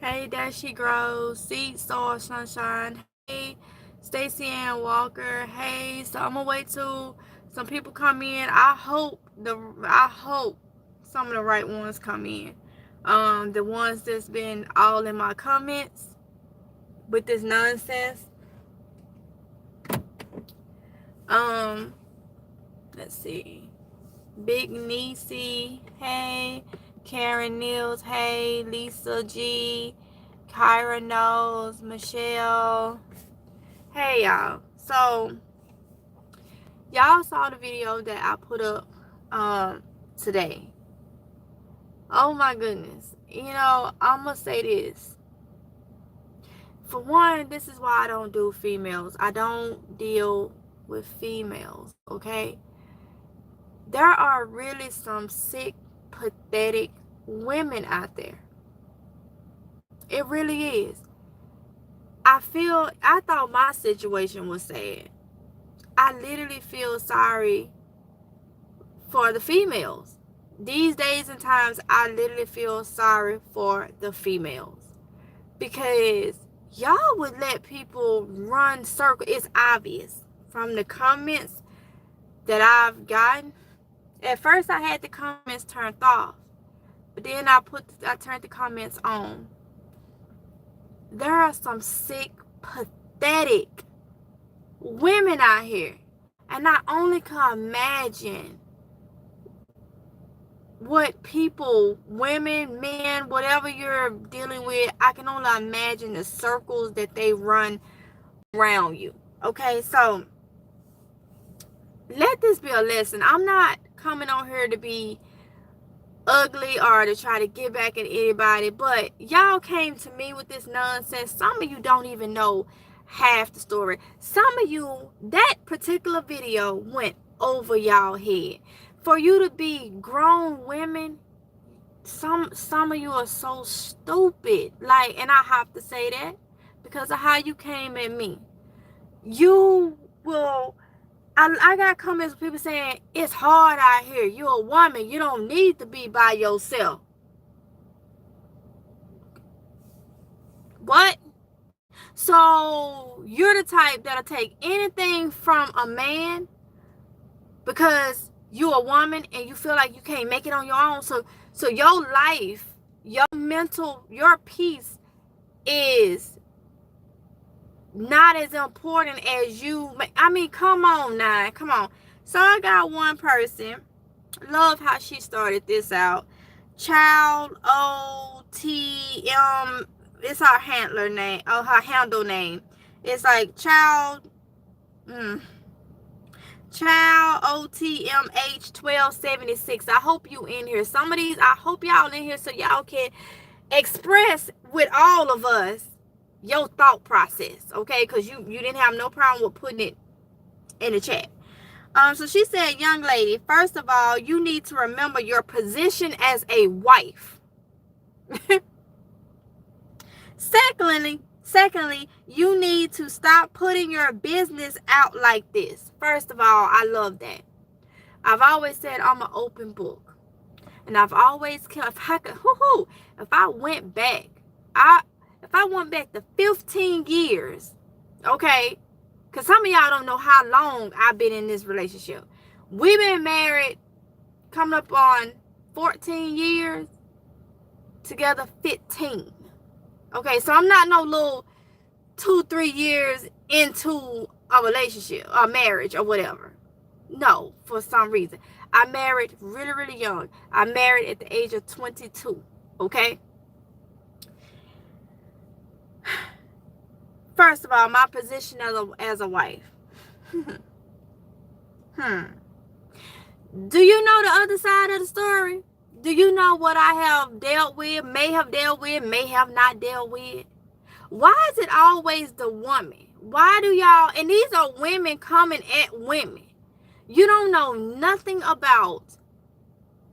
Hey, there she grows. Seed Star Sunshine. Hey, Stacy Ann Walker. Hey, so I'm gonna wait till some people come in. I hope some of the right ones come in. The ones that's been all in my comments with this nonsense. Um, let's see. Big Niecy. Hey, Karen Niels. Hey, Lisa G. Kyra knows. Michelle. Hey y'all, so y'all saw the video that I put up today. Oh my goodness. I'm gonna say this. For one, this is why I don't do females. I don't deal with females, okay? There are really some sick, pathetic women out there. It really is. I thought my situation was sad. I literally feel sorry for the females. These days and times, I literally feel sorry for the females because y'all would let people run circle. It's obvious from the comments that I've gotten. At first, I had the comments turned off, but then I turned the comments on. There are some sick, pathetic women out here, and I only can imagine what people, women, men, whatever you're dealing with, I can only imagine the circles that they run around you. Okay, so let this be a lesson. I'm not coming on here to be ugly or to try to get back at anybody, but y'all came to me with this nonsense. Some of you don't even know half the story. Some of you, that particular video went over y'all head. For you to be grown women, some of you are so stupid. Like, and I have to say that because of how you came at me. You will. I got comments of people saying it's hard out here. You're a woman. You don't need to be by yourself. What? So you're the type that'll take anything from a man because you're a woman and you feel like you can't make it on your own. So your life, your mental, your peace is not as important as you. I mean, come on now, come on. So I got one person. Love how she started this out. Child OTM. It's her handler name. Oh, her handle name. It's like child. Child OTMH 1276. I hope you in here. Some of these, I hope y'all in here so y'all can express with all of us your thought process, okay? Because you didn't have no problem with putting it in the chat. So she said, young lady, first of all, you need to remember your position as a wife. Secondly, you need to stop putting your business out like this. First of all, I love that. I've always said I'm an open book. And I've always, if I went back, if I went back to 15 years, okay, because some of y'all don't know how long I've been in this relationship. We've been married coming up on 14 years, together 15. Okay, so I'm not no little 2-3 years into a relationship or marriage or whatever. No, for some reason. I married really, really young. I married at the age of 22. Okay? First of all, my position as a wife. Do you know the other side of the story? Do you know what I have dealt with, may have dealt with, may have not dealt with? Why is it always the woman? Why do y'all, and these are women coming at women. You don't know nothing about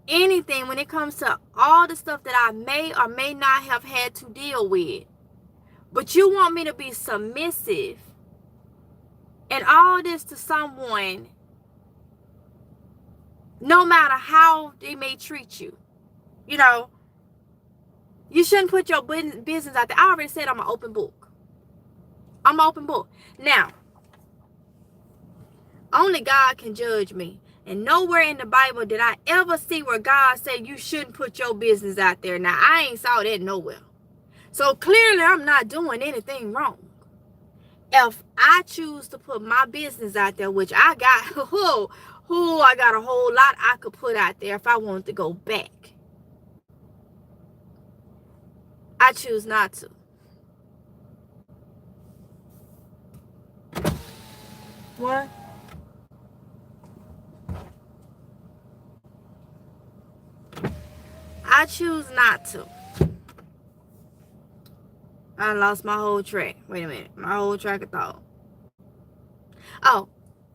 anything when it comes to all the stuff that I may or may not have had to deal with. But you want me to be submissive and all this to someone, no matter how they may treat you. You know, You shouldn't put your business out there. I already said I'm an open book. I'm an open book. Now, only God can judge me. And nowhere in the Bible did I ever see where God said you shouldn't put your business out there. Now, I ain't saw that nowhere. So clearly, I'm not doing anything wrong. If I choose to put my business out there, which I got, I got a whole lot I could put out there if I wanted to go back. I choose not to. What? I choose not to. I lost my whole track. Wait a minute. My whole track of thought. Oh,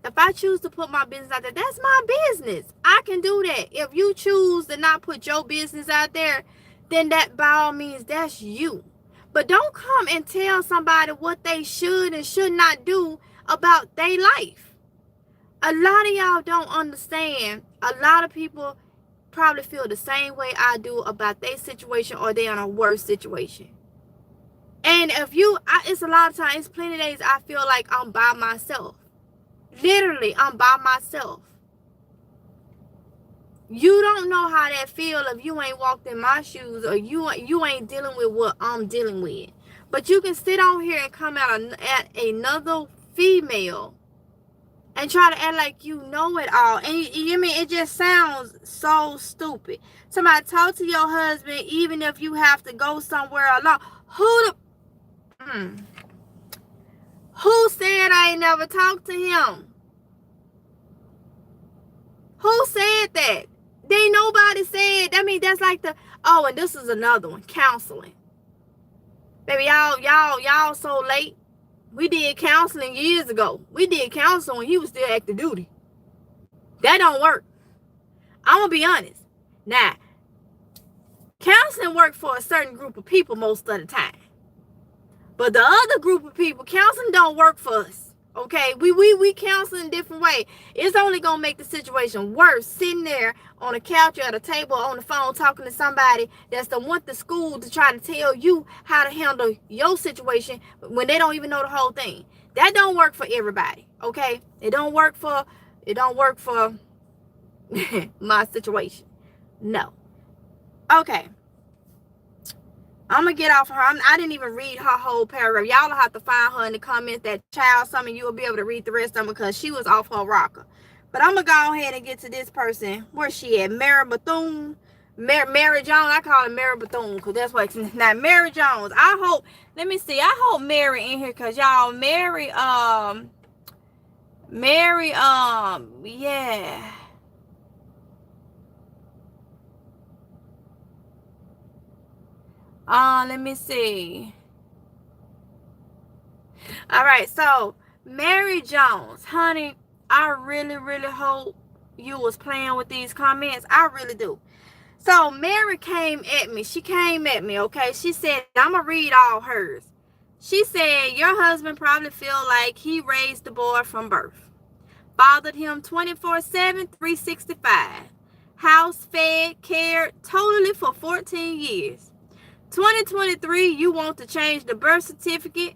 if I choose to put my business out there, that's my business. I can do that. If you choose to not put your business out there, then that by all means, that's you. But don't come and tell somebody what they should and should not do about their life. A lot of y'all don't understand. A lot of people probably feel the same way I do about their situation, or they're in a worse situation. And if you, it's a lot of times, it's plenty of days I feel like I'm by myself. Literally, I'm by myself. You don't know how that feel if you ain't walked in my shoes, or you ain't dealing with what I'm dealing with. But you can sit on here and come at another female and try to act like you know it all. And you mean, it just sounds so stupid. Somebody talk to your husband, even if you have to go somewhere alone. Who said I ain't never talked to him? Who said that? They nobody said. I mean, that's like and this is another one, counseling. Baby, y'all so late. We did counseling years ago. We did counseling when he was still active duty. That don't work. I'm gonna be honest. Now, counseling work for a certain group of people most of the time. But the other group of people, counseling don't work for us. Okay? We counsel in a different way. It's only gonna make the situation worse sitting there on a couch or at a table or on the phone talking to somebody that's the want the school to try to tell you how to handle your situation when they don't even know the whole thing. That don't work for everybody. Okay? It don't work for my situation. No. Okay. I'm going to get off her. I didn't even read her whole paragraph. Y'all will have to find her in the comments. That child, some of you will be able to read the rest of them because she was off her rocker. But I'm going to go ahead and get to this person. Where's she at? Mary Bethune. Mary Jones. I call her Mary Bethune because that's what it's not. Mary Jones. I hope, let me see. I hope Mary in here because y'all, Mary, yeah. Let me see. All right, so Mary Jones, honey, I really, really hope you was playing with these comments. I really do. So Mary came at me. She came at me, okay? She said, I'm going to read all hers. She said, your husband probably feel like he raised the boy from birth. Fathered him 24/7, 365. House fed, cared totally for 14 years. 2023, you want to change the birth certificate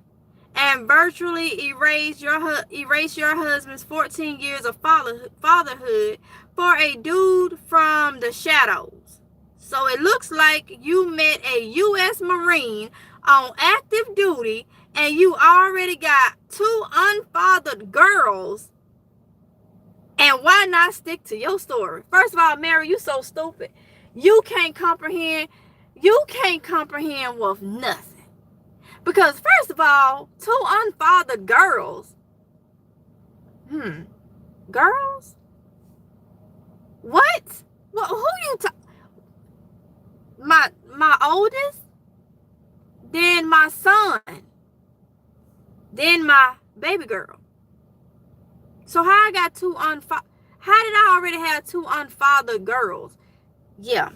and virtually erase your husband's 14 years of fatherhood for a dude from the shadows. So it looks like you met a U.S. Marine on active duty and you already got 2 unfathered girls. And why not stick to your story? First of all, Mary, you so stupid. You can't comprehend with nothing. Because first of all, 2 unfathered girls. Girls? What? Well, who you my oldest? Then my son. Then my baby girl. So how I got 2 how did I already have 2 unfathered girls? Yeah.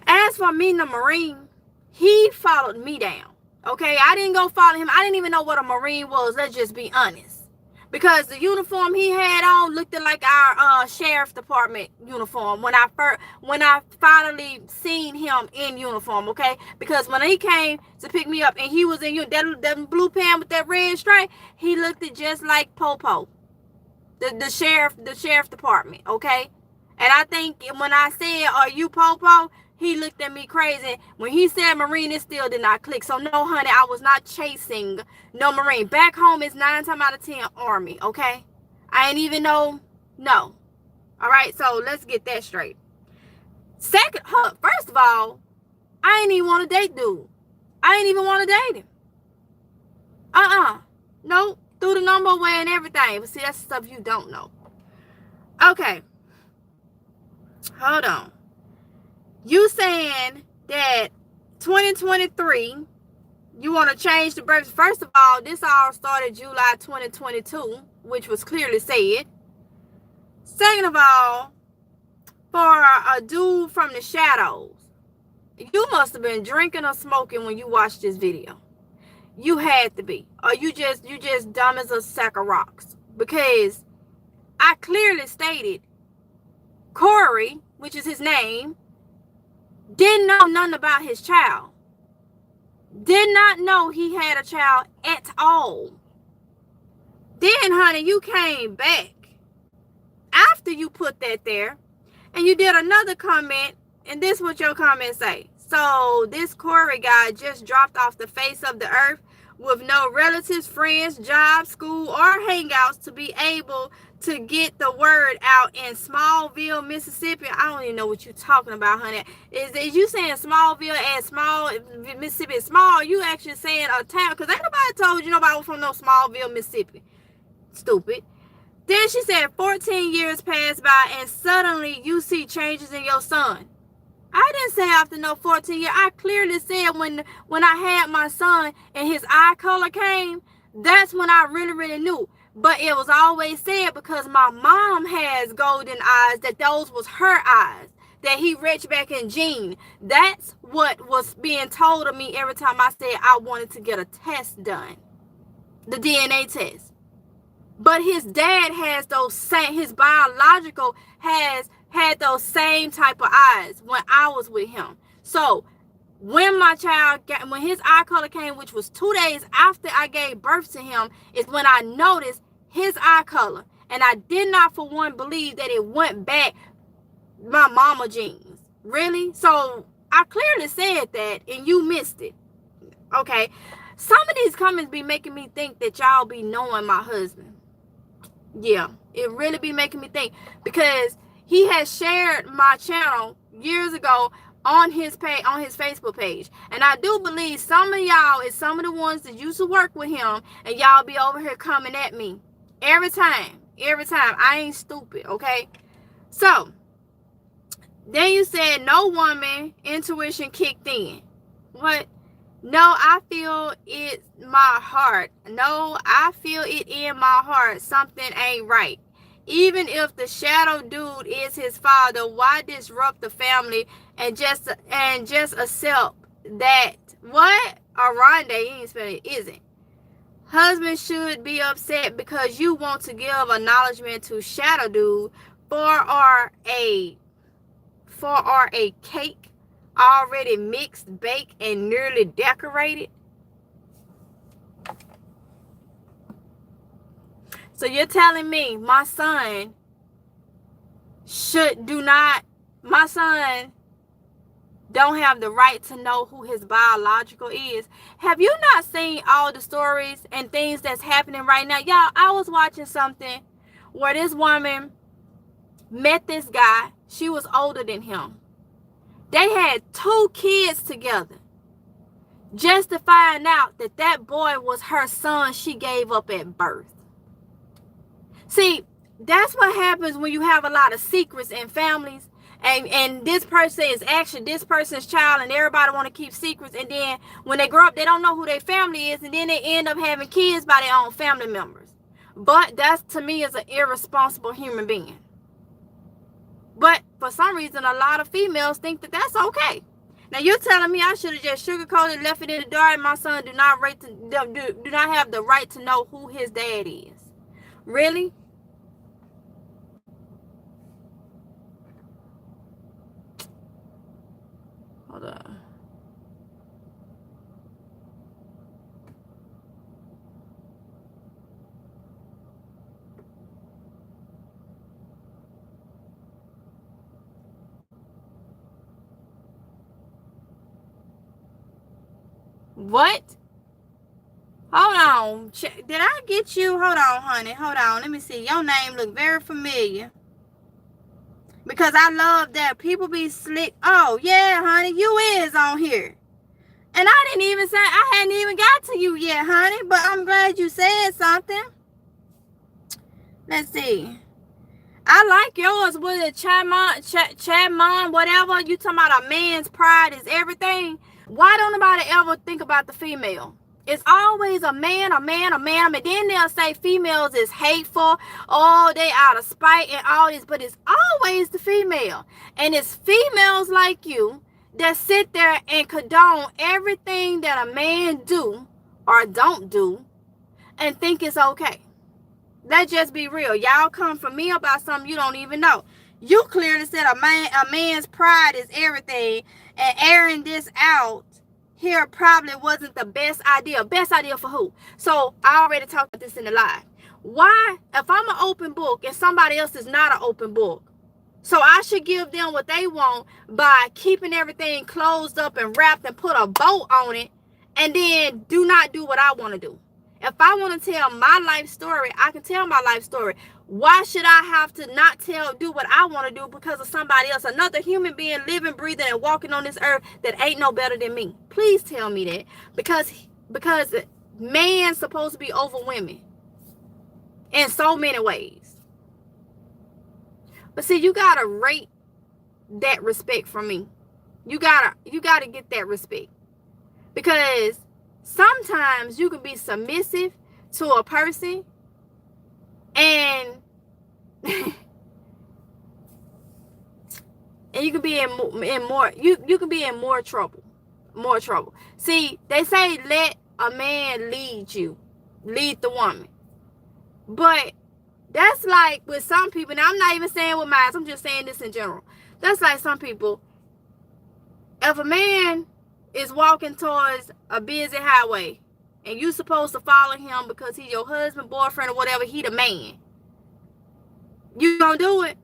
As for me, the Marine, he followed me down. Okay, I didn't go follow him. I didn't even know what a Marine was. Let's just be honest. because the uniform he had on looked like our sheriff department uniform when I finally seen him in uniform, okay? Because when he came to pick me up and he was in that blue pants with that red stripe, he looked just like Popo, the sheriff department, okay? And I think when I said, "Are you Popo?" he looked at me crazy. When he said Marine, it still did not click. So no, honey, I was not chasing no Marine. Back home, it's 9 times out of 10 Army, okay? I ain't even know, no. All right, so let's get that straight. Second, first of all, I ain't even want to date dude. I ain't even want to date him. Nope. Threw the number away and everything. But see, that's stuff you don't know. Okay. Hold on. You saying that 2023, you want to change the birth. First of all, this all started July 2022, which was clearly said. Second of all, for a dude from the shadows, you must have been drinking or smoking when you watched this video. You had to be. Or you just dumb as a sack of rocks. Because I clearly stated Corey, which is his name, didn't know nothing about his child. Did not know he had a child at all. Then, honey, you came back after you put that there, and you did another comment, and this is what your comment say. So this Corey guy just dropped off the face of the earth with no relatives, friends, job, school, or hangouts to be able to get the word out in Smallville, Mississippi. I don't even know what you're talking about, honey. Is you saying Smallville and small Mississippi is small? You actually saying a town? Because ain't nobody told you nobody was from no Smallville, Mississippi. Stupid. Then she said 14 years passed by and suddenly you see changes in your son. I didn't say after no 14 years. I clearly said when I had my son and his eye color came, that's when I really knew. But it was always said because my mom has golden eyes that those was her eyes, that he reached back in gene. That's what was being told of me every time I said I wanted to get a test done, the DNA test. But his dad has those same, his biological had those same type of eyes when I was with him. So when my child when his eye color came, which was 2 days after I gave birth to him, is when I noticed his eye color. And I did not for one believe that it went back my mama genes. Really? So I clearly said that and you missed it. Okay. Some of these comments be making me think that y'all be knowing my husband. Yeah, it really be making me think, because he has shared my channel years ago on his page, on his Facebook page. And I do believe some of y'all is some of the ones that used to work with him, and y'all be over here coming at me every time. I ain't stupid, okay? So then you said no woman intuition kicked in. What? No, I feel it my heart. No, I feel it in my heart. Something ain't right. Even if the shadow dude is his father, why disrupt the family and just accept that? What? Aronde, you ain't spelling it, isn't. Husband should be upset because you want to give acknowledgement to shadow dude for a cake already mixed, baked, and nearly decorated. So you're telling me my son don't have the right to know who his biological is? Have you not seen all the stories and things that's happening right now? Y'all, I was watching something where this woman met this guy. She was older than him. They had 2 kids together just to find out that that boy was her son she gave up at birth. See, that's what happens when you have a lot of secrets in families, and this person is actually this person's child, and everybody want to keep secrets, and then when they grow up, they don't know who their family is, and then they end up having kids by their own family members. But that's, to me, is an irresponsible human being. But for some reason, a lot of females think that that's okay. Now you're telling me I should have just sugarcoated, left it in the dark, and my son do not have the right to know who his dad is. Really? Hold on. What? Hold on. Did I get you? Hold on, honey. Hold on. Let me see. Your name look very familiar. Because I love that people be slick. Oh, yeah, honey. You is on here. And I didn't even say, I hadn't even got to you yet, honey. But I'm glad you said something. Let's see. I like yours. Was it Chad Mom, whatever? You talking about a man's pride is everything. Why don't nobody ever think about the female? It's always a man, a man, a man. And then they'll say females is hateful. Oh, they out of spite and all this. But it's always the female. And it's females like you that sit there and condone everything that a man do or don't do and think it's okay. Let's just be real. Y'all come for me about something you don't even know. You clearly said a man's pride is everything, and airing this out here probably wasn't the best idea. Best idea for who? So I already talked about this in the live. Why, if I'm an open book and somebody else is not an open book, so I should give them what they want by keeping everything closed up and wrapped and put a bow on it, and then do not do what I want to do. If I want to tell my life story, I can tell my life story. Why should I have to not do what I want to do because of somebody else, another human being living, breathing, and walking on this earth that ain't no better than me? Please tell me that. Because man's supposed to be over women in so many ways. But see, you gotta rate that respect from me. You gotta get that respect. Because sometimes you can be submissive to a person and you can be you can be in more trouble. See, they say let a man lead you, lead the woman. But that's like with some people, and I'm not even saying with mine, I'm just saying this in general. That's like some people, if a man is walking towards a busy highway and you supposed to follow him because he's your husband, boyfriend, or whatever, he the man, you gonna do it?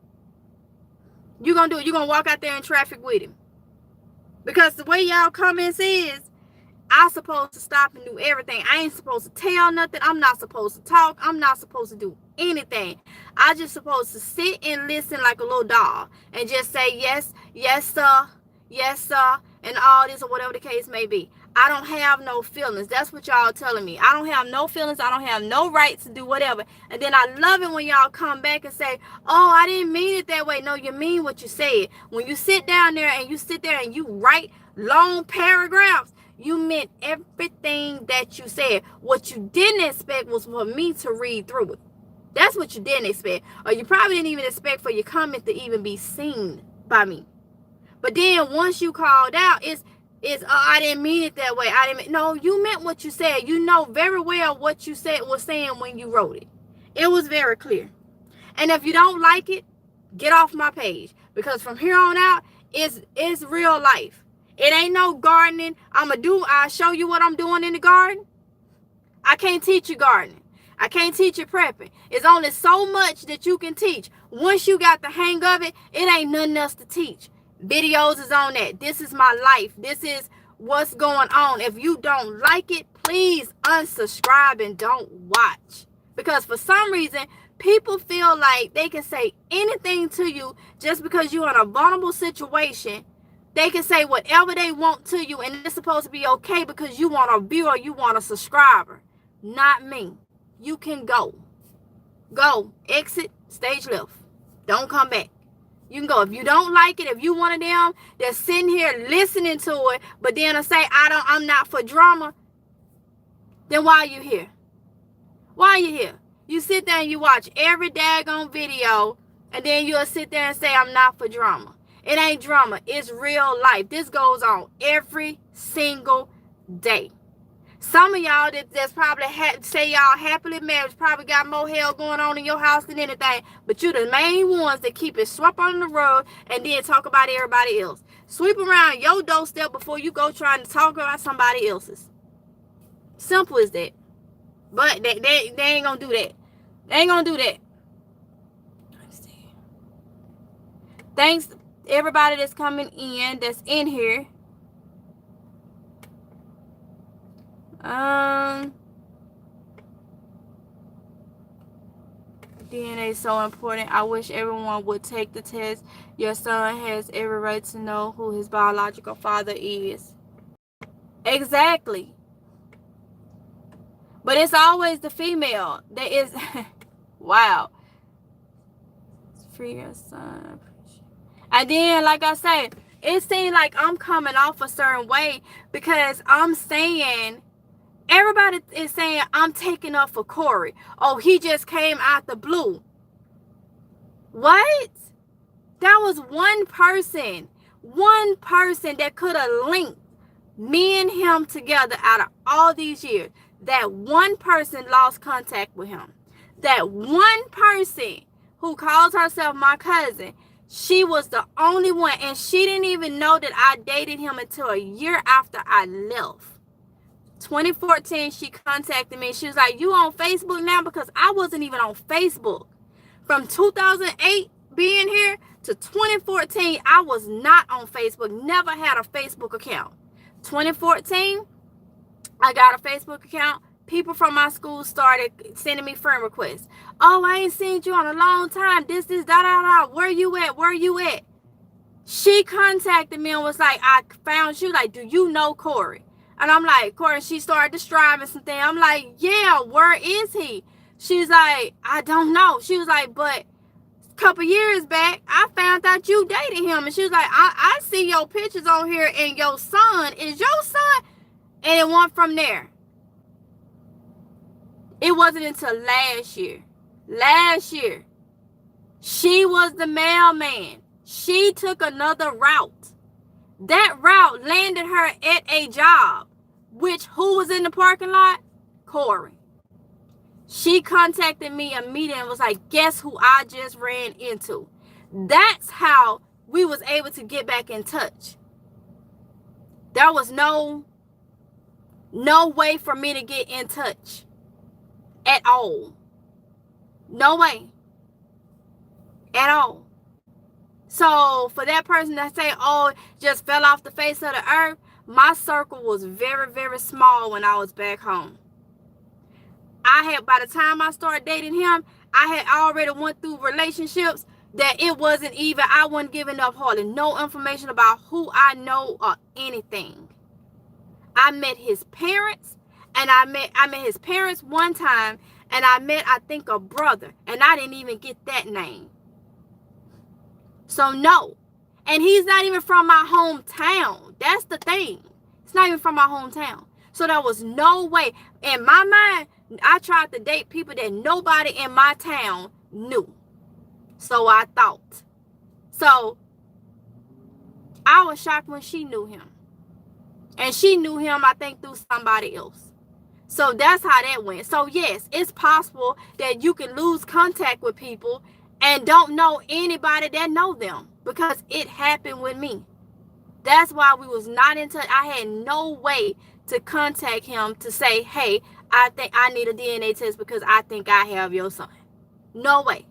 You gonna walk out there in traffic with him? Because the way y'all comments is, I supposed to stop and do everything. I ain't supposed to tell nothing. I'm not supposed to talk. I'm not supposed to do anything. I just supposed to sit and listen like a little dog and just say yes, yes sir, yes sir, and all this or whatever the case may be. I don't have no feelings. That's what y'all telling me. I don't have no feelings. I don't have no right to do whatever. And then I love it when y'all come back and say, oh, I didn't mean it that way. No, you mean what you said. When you sit down there and you write long paragraphs, you meant everything that you said. What you didn't expect was for me to read through it. That's what you didn't expect. Or you probably didn't even expect for your comment to even be seen by me. But then once you called out, it's oh, I didn't mean it that way. No, you meant what you said. You know very well what you said was saying when you wrote it. It was very clear. And if you don't like it, get off my page. Because from here on out, it's real life. It ain't no gardening. I'll show you what I'm doing in the garden. I can't teach you gardening. I can't teach you prepping. It's only so much that you can teach. Once you got the hang of it, it ain't nothing else to teach. Videos is on that. This is my life. This is what's going on. If you don't like it, please unsubscribe and don't watch. Because for some reason, people feel like they can say anything to you just because you're in a vulnerable situation. They can say whatever they want to you, and it's supposed to be okay because you want a viewer, you want a subscriber. Not me. You can go. Go. Exit. Stage left. Don't come back. You can go. If you don't like it, if you one of them that's sitting here listening to it, but then say, I'm not for drama, then why are you here? Why are you here? You sit there and you watch every daggone video, and then you'll sit there and say, I'm not for drama. It ain't drama. It's real life. This goes on every single day. Some of y'all that's probably say y'all happily married probably got more hell going on in your house than anything, but you the main ones that keep it swept under the rug and then talk about everybody else. Sweep around your doorstep before you go trying to talk about somebody else's. Simple as that. But they ain't gonna do that. They ain't gonna do that. Thanks everybody that's coming in, that's in here. DNA is so important. I wish everyone would take the test. Your son has every right to know who his biological father is. Exactly. But it's always the female that is wow. Free your son. And then, like I said, it seems like I'm coming off a certain way because I'm saying, everybody is saying I'm taking up for Corey. Oh, he just came out the blue. What? That was one person that could have linked me and him together out of all these years. That one person lost contact with him. That one person who calls herself my cousin, she was the only one, and she didn't even know that I dated him until a year after I left. 2014, she contacted me. She was like, you on Facebook now? Because I wasn't even on Facebook. From 2008 being here to 2014, I was not on Facebook. Never had a Facebook account. 2014, I got a Facebook account. People from my school started sending me friend requests. Oh, I ain't seen you in a long time. This, da, da, da. Where you at? Where you at? She contacted me and was like, I found you. Like, do you know Corey? And I'm like, Corey, she started describing something. I'm like, yeah, where is he? She's like, I don't know. She was like, but a couple years back, I found out you dated him. And she was like, I see your pictures on here and your son. Is your son? And it went from there. It wasn't until last year. Last year, she was the mailman. She took another route. That route landed her at a job, which who was in the parking lot? Corey. She contacted me immediately and was like, guess who I just ran into? That's how we was able to get back in touch. There was no way for me to get in touch at all. No way. At all. So for that person to say, oh, just fell off the face of the earth, my circle was very, very small when I was back home. By the time I started dating him, I had already went through relationships that it wasn't even, I wasn't giving up hardly no information about who I know or anything. I met his parents, and I met his parents one time, and I met, I think, a brother, and I didn't even get that name. So no. And he's not even from my hometown. That's the thing. It's not even from my hometown. So there was no way. In my mind, I tried to date people that nobody in my town knew. So I thought. So I was shocked when she knew him. And she knew him, I think, through somebody else. So that's how that went. So yes, it's possible that you can lose contact with people and don't know anybody that know them, because it happened with me. That's why we was not in touch. I had no way to contact him to say, hey, I think I need a DNA test because I think I have your son. No way.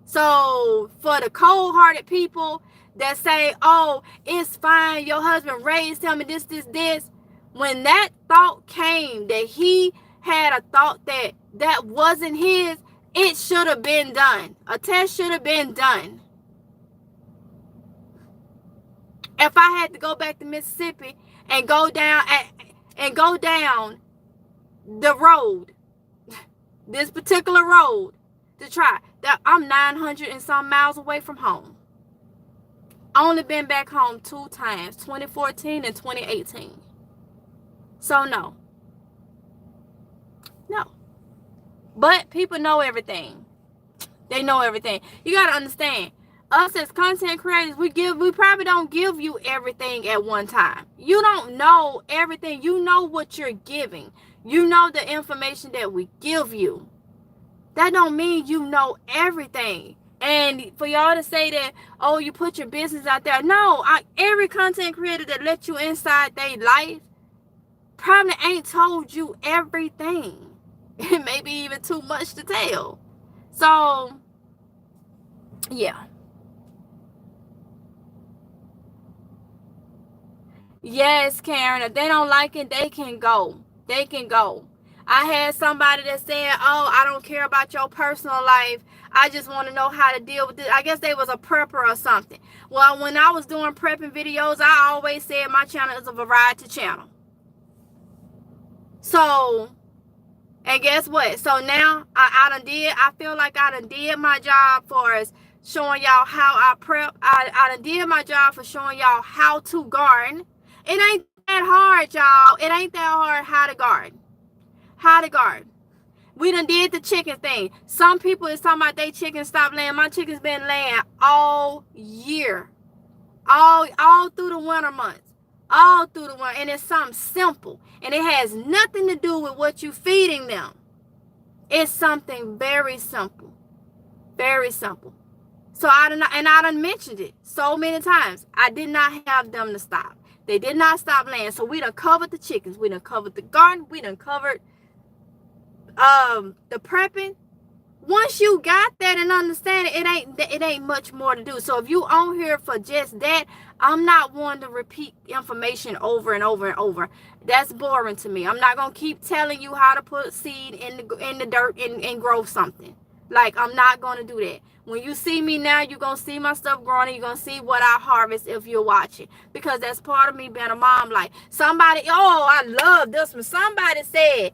So for the cold-hearted people that say, oh, it's fine, your husband raised him and this, when that thought came that he had a thought that wasn't his, it should have been done. A test should have been done. If I had to go back to Mississippi and go down the road, this particular road, to try that, I'm 900 and some miles away from home. I only been back home 2 times, 2014 and 2018. So no. But people know everything. They know everything. You got to understand, us as content creators, we probably don't give you everything at one time. You don't know everything. You know what you're giving. You know the information that we give you. That don't mean you know everything. And for y'all to say that, oh, you put your business out there. No, every content creator that let you inside their life probably ain't told you everything. It may be even too much to tell. So, yeah. Yes, Karen, if they don't like it, they can go. They can go. I had somebody that said, oh, I don't care about your personal life. I just want to know how to deal with it. I guess they was a prepper or something. Well, when I was doing prepping videos, I always said my channel is a variety channel. So, and guess what? So now I feel like I done did my job for us showing y'all how I prep. I done did my job for showing y'all how to garden. It ain't that hard, y'all. It ain't that hard how to garden. How to garden. We done did the chicken thing. Some people is talking about they chickens stop laying. My chickens been laying all year. All through the winter months. All through the winter. And it's something simple. And it has nothing to do with what you feeding them. It's something very simple. Very simple. So I done mentioned it so many times. I did not have them to stop. They did not stop laying. So we done covered the chickens. We done covered the garden. We done covered the prepping. Once you got that and understand it ain't much more to do. So if you on here for just that, I'm not one to repeat information over and over and over. That's boring to me. I'm not gonna keep telling you how to put seed in the dirt and grow something. Like, I'm not gonna do that. When you see me now, you're gonna see my stuff growing, and you're gonna see what I harvest if you're watching. Because that's part of me being a mom. Like, somebody, oh, I love this one. Somebody said,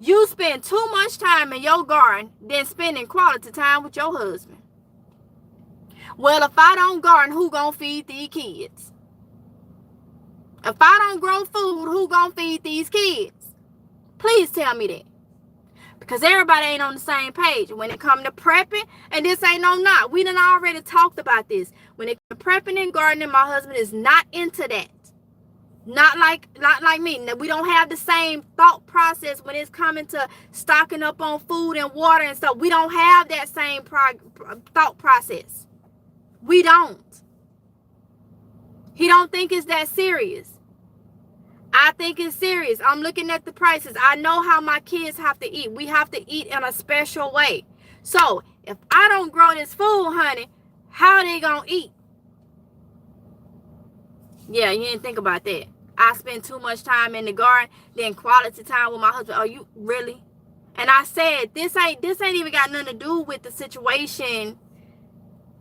you spend too much time in your garden than spending quality time with your husband. Well, if I don't garden, who gonna feed these kids? If I don't grow food, who gonna feed these kids? Please tell me that. Because everybody ain't on the same page. When it come to prepping, and this ain't no knock. We done already talked about this. When it comes to prepping and gardening, my husband is not into that. Not like me. We don't have the same thought process when it's coming to stocking up on food and water and stuff. We don't have that same thought process. We don't. He don't think it's that serious. I think it's serious. I'm looking at the prices. I know how my kids have to eat. We have to eat in a special way. So if I don't grow this food, honey, how they gonna eat? Yeah, you didn't think about that. I spend too much time in the garden, then quality time with my husband. Are you really? And I said, this ain't even got nothing to do with the situation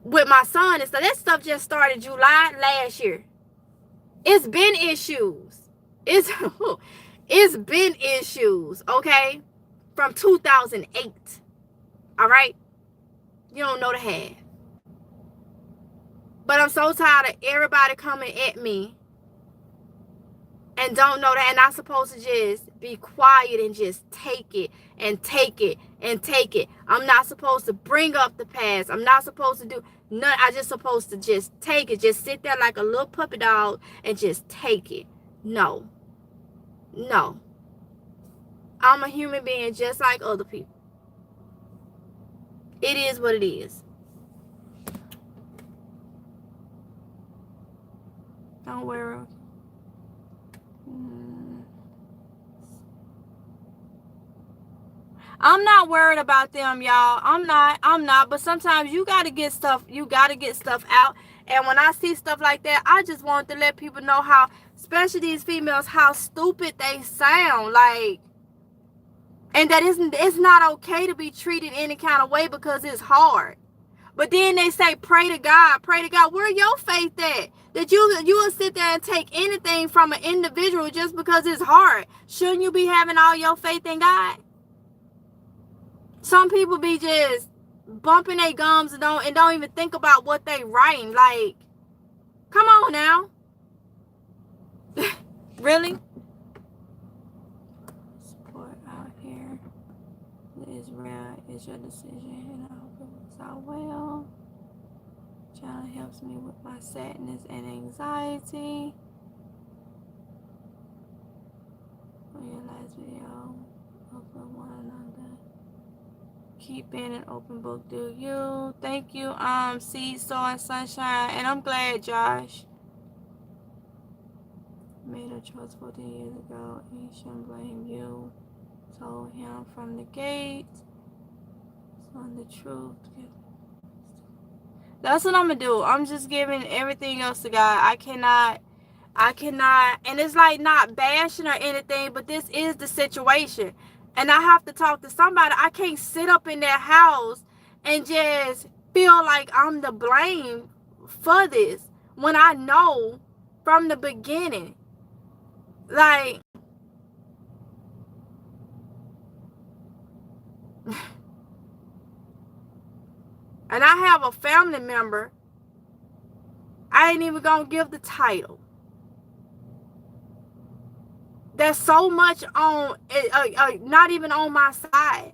with my son and stuff. That stuff just started July last year. It's been issues. It's been issues, okay? From 2008. All right? You don't know the half. But I'm so tired of everybody coming at me and don't know that, and I'm supposed to just be quiet and just take it and take it and take it. I'm not supposed to bring up the past. I'm not supposed to do none. I just supposed to just take it. Just sit there like a little puppy dog and just take it. No. No. I'm a human being just like other people. It is what it is. Don't worry. I'm not worried about them, y'all. I'm not. But sometimes you gotta get stuff out. And when I see stuff like that, I just want to let people know how, especially these females, how stupid they sound. Like, and that it's not okay to be treated any kind of way because it's hard. But then they say, pray to God. Pray to God. Where your faith at? That you will sit there and take anything from an individual just because it's hard. Shouldn't you be having all your faith in God? Some people be just bumping their gums and don't even think about what they writing. Like, come on now. Really? Support out here. Israel is your decision, and I hope it works out well. Channel helps me with my sadness and anxiety. On your last video, open one another. Keep being an open book, do you? Thank you, Seed, Star, and Sunshine. And I'm glad, Josh. Made a choice 14 years ago, and he shouldn't blame you. Told him from the gate. On the truth. That's what I'm gonna do. I'm just giving everything else to God. I cannot, and it's like not bashing or anything, but this is the situation. And I have to talk to somebody. I can't sit up in that house and just feel like I'm the blame for this when I know from the beginning. Like, and I have a family member, I ain't even gonna give the title. There's so much on, not even on my side,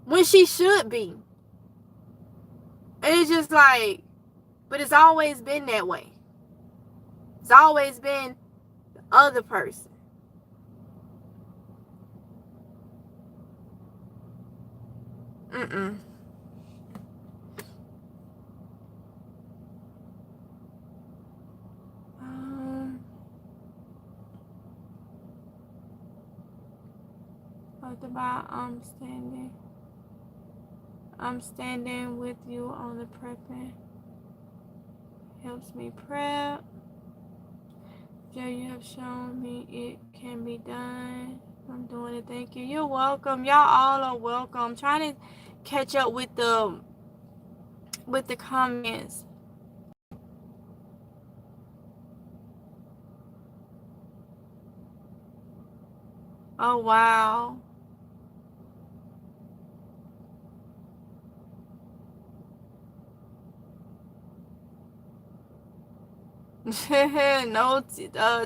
when she should be. And it's just like, but it's always been that way. It's always been the other person. Mm-mm. What about I'm standing with you on the prepping. Helps me prep. Joe, you have shown me it can be done. I'm doing it. Thank you. You're welcome. Y'all all are welcome. I'm trying to catch up with the comments. Oh wow. No,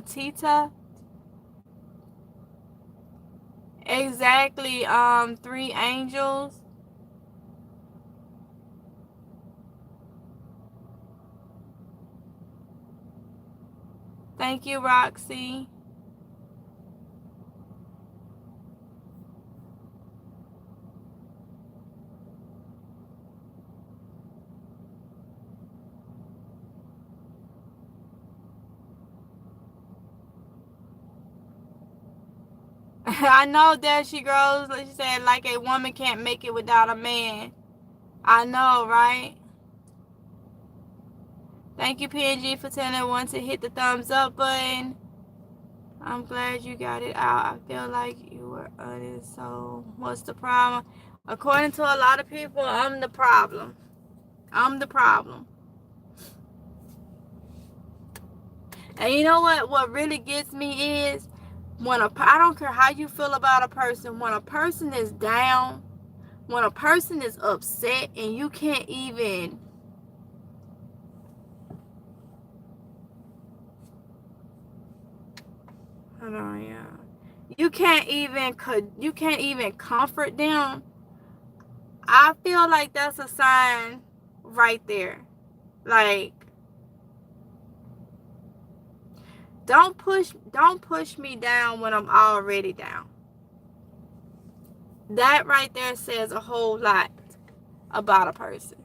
Tita. Exactly. 3 angels. Thank you, Roxy. I know that she grows. She said, like a woman can't make it without a man. I know, right? Thank you, PNG, for telling everyone to hit the thumbs up button. I'm glad you got it out. I feel like you were honest. So, what's the problem? According to a lot of people, I'm the problem. I'm the problem. And you know what? What really gets me is when I don't care how you feel about a person, when a person is down, when a person is upset and you can't even hold on, yeah. You can't even comfort them. I feel like that's a sign right there. Like, don't push me down when I'm already down. That right there says a whole lot about a person.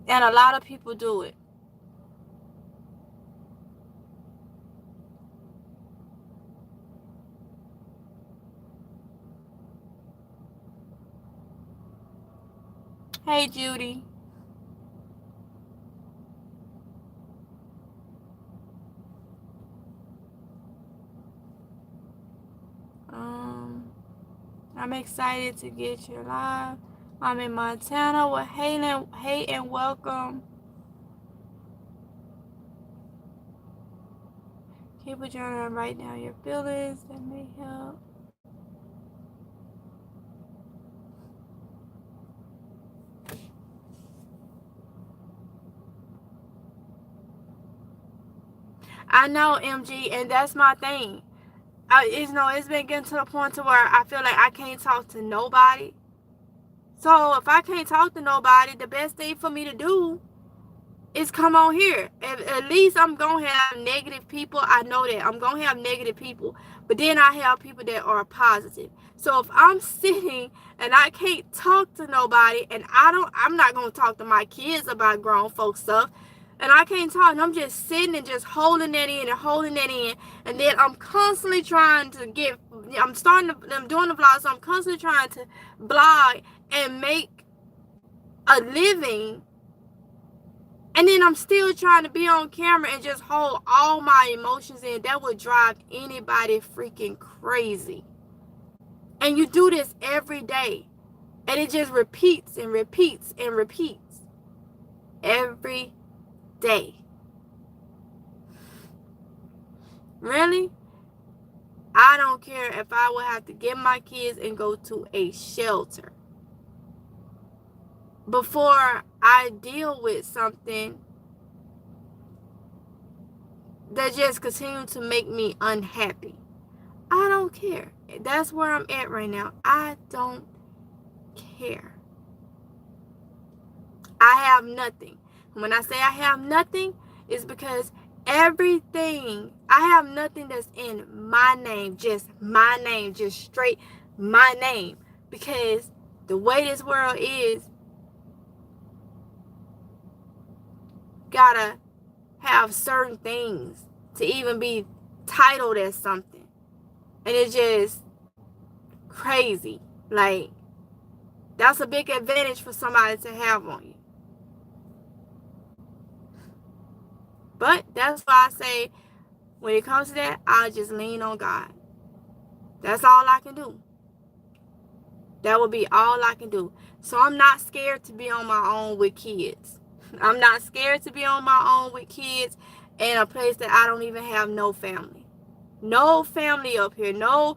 And a lot of people do it. Hey, Judy. I'm excited to get you live. I'm in Montana with Hayden. Hey, and welcome. Keep a journal and write down your feelings. That may help. I know, MG, and that's my thing. It's been getting to the point to where I feel like I can't talk to nobody. So if I can't talk to nobody, the best thing for me to do is come on here. At least I'm going to have negative people. I know that. I'm going to have negative people. But then I have people that are positive. So if I'm sitting and I can't talk to nobody, and I'm not going to talk to my kids about grown folk stuff, and I can't talk, and I'm just sitting and just holding that in and holding that in, and then I'm constantly trying to I'm doing the vlog, so I'm constantly trying to blog and make a living, and then I'm still trying to be on camera and just hold all my emotions in. That would drive anybody freaking crazy. And you do this every day, and it just repeats and repeats and repeats every day. Really? I don't care if I would have to get my kids and go to a shelter before I deal with something that just continues to make me unhappy. I don't care. That's where I'm at right now. I don't care. I have nothing. When I say I have nothing, it's because everything, I have nothing that's in my name, just my name, just straight my name. Because the way this world is, gotta have certain things to even be titled as something. And it's just crazy. Like, that's a big advantage for somebody to have on you. But that's why I say, when it comes to that, I'll just lean on God. That's all I can do. That will be all I can do. So I'm not scared to be on my own with kids. I'm not scared to be on my own with kids in a place that I don't even have no family. No family up here. No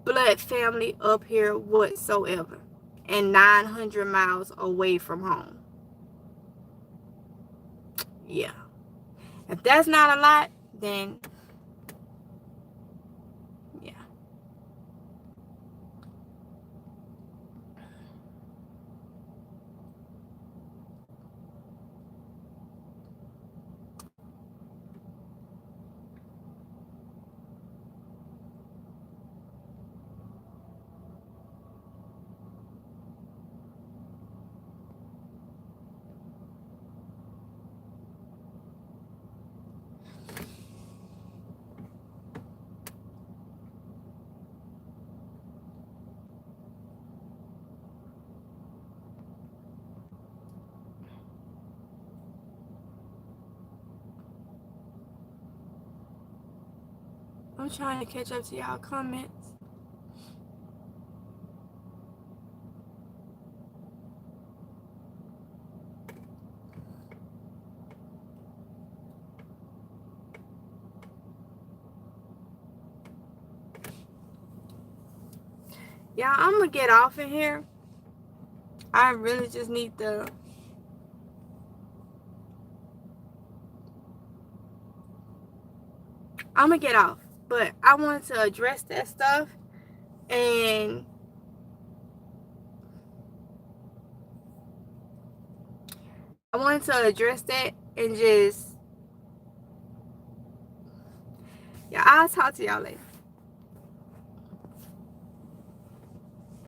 blood family up here whatsoever. And 900 miles away from home. Yeah. If that's not a lot, then yeah. I'm trying to catch up to y'all comments. Yeah, I'm gonna get off in here. I really just need to I'm gonna get off. But I wanted to address that stuff, and I wanted to address that and just, yeah, I'll talk to y'all later.